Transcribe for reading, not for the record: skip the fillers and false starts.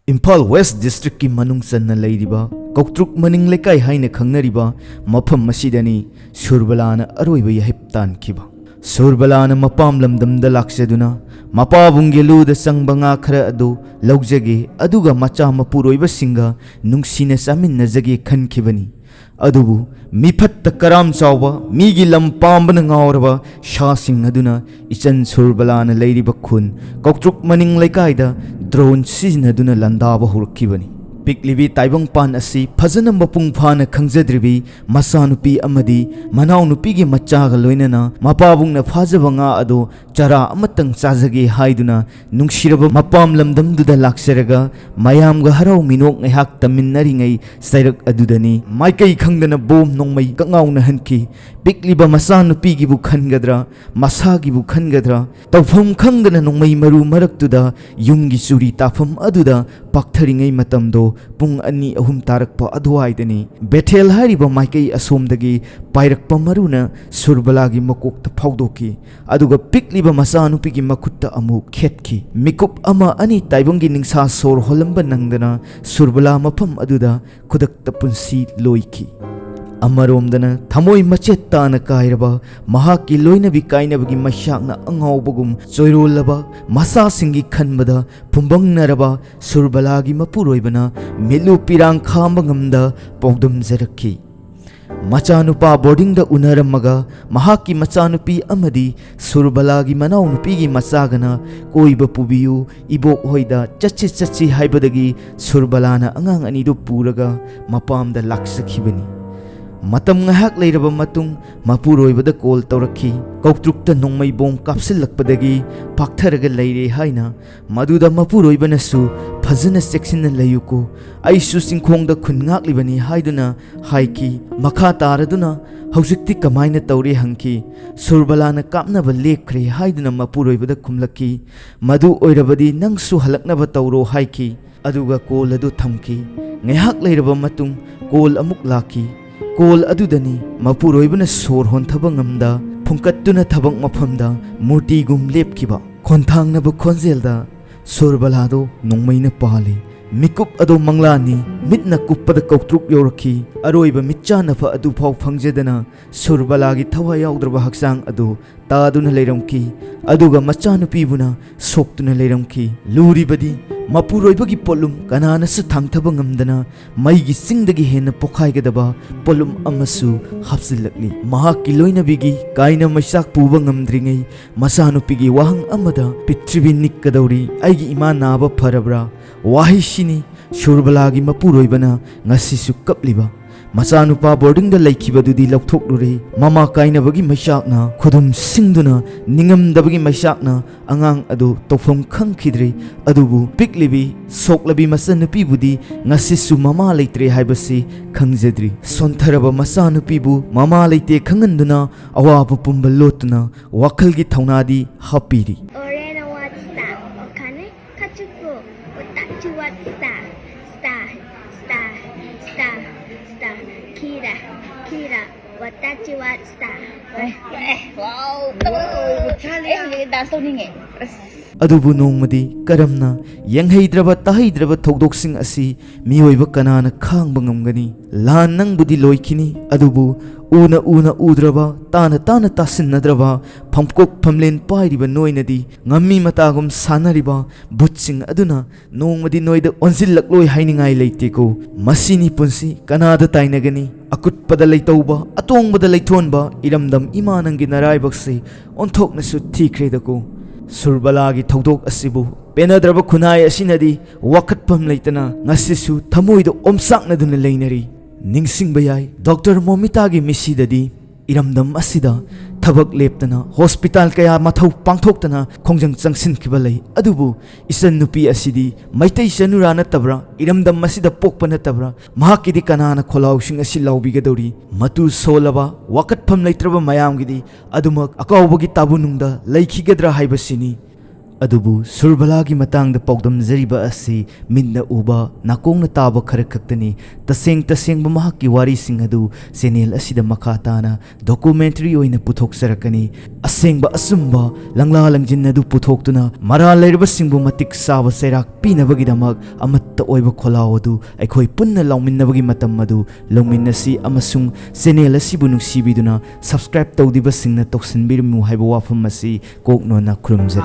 Imphal waste district की मनुंग चन्ना लैरिबा कौट्रुक मनिंग लेकाई हाइना खंगनरिबा मफम मसिदनी सुरबलाना अरोइबा यहिप तानखिबा सुरबलाना मपाम लमदमदा लाक्सेदुना मपाबुंगे लुदा संगबा nga खरा अदु लौजगे अदुगा मचा मपुरोइबा सिंगा नुंगसिना सामिन्नजगे खनखिबनी अदुबु मिफत्त कराम चावबा मीगी लम पाम्बना ngauraba शासिंग अदुना इचन सुरबलाना लैरिबा खुन कौट्रुक मनिंग लेकाइदा ड्रोन सिजनदुना लंदाबा हुरखिबनी पिकलिबी ताइबंग पान असि फजन मपुंग फाना खंगजद्रिबी मसानुपी अमदी मनाउनुपीगी मच्चागा लोइनना मपाबुंगना फाजबा nga अदो चरा अमतंग चाजगे हाइदुना नुंगसिरबा मपाम लमदमदुदा लाक्सरगा मयामगा हराउ मिनोक ngaiहak तमिन्नरिङै सैरक अदुदनी माइकै खंगदना बोम नोंमै कंगाउना हनखि पिकलिबा मसानुपीगिबु खनगद्रा मसागिबु खनगद्रा तौफम खंगदना नोंमै मरु मरक्तुदा युमगी चुरी ताफम अदुदा पाक्थरिङै मतमदो पुंग अनि अहुम तारकपा अदुवाइदनी बेथेल हारिबा माइकै असोमदगी पाइरकपा मरुना सुरबलागी मकोकता फाउदोकी अदुगा पिकलिबा मसानुपीगी मखुट्टा अमु खेतकी मिकुप अमा अनि ताइबंगी निंसा सोर होलंबा नंगदना सुरबला मफम अदुदा खुदकता पुंसी लोइकी अमरोमदना थमोई मचेत ताना कायरबा महाकी लोइनबी काइनबगी मशाकना अंगावबगुम चोइरोलबा मसासिंगी खनबदा फुंबंगनरबा सुरबलागी मपुरोइबना मिलु पिरांग खामबंगमदा पौदम जरखी मचानुपा बोर्डिंग दा उनरमगा महाकी मचानुपी अमदी सुरबलागी मनाउनुपीगी मचागना कोइबा पुबियु इबोक होइदा चच्ची चच्ची हाइबदगी सुरबलाना अंगांग अनिदु पुरगा मपामदा लाक्सखिबनी मतम ngahak leiraba matung mapuroibada call tawrakhi kautrukta nongmai bom kapsilakpadagi paktharaga leire haina maduda mapuroibana su phajana section layuko aisu singkhongda khungak libani haiduna haiki makha taraduna hausikti kamaina tawre hangki surbalana kapnaba lekhre haiduna mapuroibada khumlaki madu oirabadi nangsu halaknaba tawro haiki aduga call adu thamki ngahak leiraba matung call amuk laki कोल अदुदनी मपुरोइबना सोर होन्थबा ngamda फुंकत्तुना थबक मफमदा मूर्ति गुम लेपखिबा खोन्थांगनबा खोंजेलदा सुरबलादो नोंमैना पाले मिकुप अदो मंगलानी मिटना कुप्पदा कौट्रुक योरखी अरोइबा मिच्चानफा अदु फाव फंगजेदना सुरबलागी थवा याउद्रबा हक्सांग अदो तादुना लेरमखी अदुगा मच्चानुपीबुना सोक्तुना लेरमखी लूरिबदी मपुरोइबगी पोलुम कनानसु थांगथबा ngamdana Maggi सिंगदगी हेन पोखाइगदबा पोलुम अमसु हापसिलकली महाकी लोइनबीगी काइना मैसाक पुबा ngamdringei मसानुपीगी वाहंग अमदा पितृबी निक्कदौरी आइगी इमा नाबा फरबरा वाहिसिनी सुरबलागी मपुरोइबना ngasisu kapliba मचानुपा बोर्डिंग दा लैखिबदुदी लौथोकलुरे ममा काइनबगी मैसाकना खुदुम सिंगदुना निंगमदबगी मैसाकना अंगांग अदु तौफम खंखिद्रे अदुबु पिकलिबी सोकलबी मसनुपीबुदी ngasisu ममा लैत्रे हाइबसी खंगजेद्री सोंथरबा मसानुपीबु ममा लैते खंगनदुना अवाब पुंबा लोतुना वाखलगी थौनादी हापीरी अदुबु नोंमदी करमना यंगहैद्रबा ताहैद्रबा थौदोकसिंग असि मियोइबा कनाना खांगबा ngamgani लान नंगबुदी लोइखिनी अदुबु उना उना उद्रबा ताना ताना तासिनद्रबा फमकोक फमलेन पाइरिबा नोइनदी ngami matagum sanariba butching aduna nongmadi noida onjillakloy hainingai leiteko masini punsi kanada tainagani akutpada leitauba atongba leithonba iramdam imanangi naraibakse onthoknasu thikredako सुरबलागी थौदोक असिबु पेनद्रब खुनाय असिनदी वखतपम लेतना ngasisu thamoido omsaknaduna leinari ningsingba yai doctor मोमितागी मिसिददी इरमदम असिदा थबक लेपतना हॉस्पिटल कया मथौ पांथोक्तना खोंजंग चंगसिनखिबा लei अदुबु इसन नुपी असिदी मैतै सनुरा नतबरा इरमदम असिदा पोकपा नतबरा महाकिदी कनाना खोलाउसिंग असि लाउबिगदौरी मतु सोलबा वखतफम लेत्रबा मयामगिदी अदुमक अकाउबगी ताबुनुंगदा लैखिगद्रा हाइबसिनी ꯑꯗꯨꯕꯨ ꯁꯨꯔꯕꯂꯥꯒꯤ ꯃꯇꯥꯡꯗ ꯄꯥꯎꯗꯝꯖꯔꯤꯕ ꯑꯁꯤ ꯃꯤꯠꯅ ꯎꯕ ꯅꯥꯀꯣꯡꯅ ꯇꯥꯕ ꯈꯔ ꯈꯛꯇꯅꯤ. ꯇꯁꯦꯡꯕ ꯃꯍꯥꯛꯀꯤ ꯋꯥꯔꯤꯁꯤꯡ ꯑꯗꯨ ꯆꯦꯅꯦꯜ ꯑꯁꯤꯗ ꯃꯈꯥ ꯇꯥꯅ ꯗꯣꯀꯨꯃꯦꯟꯇꯔꯤ ꯑꯣꯏꯅ ꯄꯨꯊꯣꯛꯆꯔꯛꯀꯅꯤ. ꯑꯁꯦꯡꯕ ꯑꯆꯨꯝꯕ ꯂꯪꯂꯥ ꯂꯪꯖꯤꯟ ꯑꯗꯨ ꯄꯨꯊꯣꯛꯇꯨꯅ ꯃꯔꯥꯜ ꯂꯩꯔꯕꯁꯤꯡꯕꯨ ꯃꯇꯤꯛ ꯆꯥꯕ ꯆꯩꯔꯥꯛ ꯄꯤꯅꯕꯒꯤꯗꯃꯛ ꯑꯃꯠꯇ ꯑꯣꯏꯕ ꯈꯣꯜꯂꯥꯎ ꯑꯗꯨ ꯑꯩꯈꯣꯏ ꯄꯨꯟꯅ ꯂꯥꯎꯃꯤꯟꯅꯕꯒꯤ ꯃꯇꯝ ꯑꯗꯨ ꯂꯧꯃꯤꯟꯅꯁꯤ ꯑꯃꯁꯨꯡ ꯆꯦꯅꯦꯜ ꯑꯁꯤꯕꯨ ꯅꯨꯡꯁꯤꯕꯤꯗꯨꯅ ꯁꯕꯁꯀ꯭ꯔꯥꯏꯕ ꯇꯧꯗꯤꯕꯁꯤꯡꯅ ꯇꯧꯁꯤꯟꯕꯤꯔꯝꯃꯨ ꯍꯥꯏꯕ ꯋꯥꯐꯝ ꯑꯁꯤ ꯀꯣꯛꯅꯣꯟꯅ ꯈꯨꯔꯨꯝꯖꯔꯤ.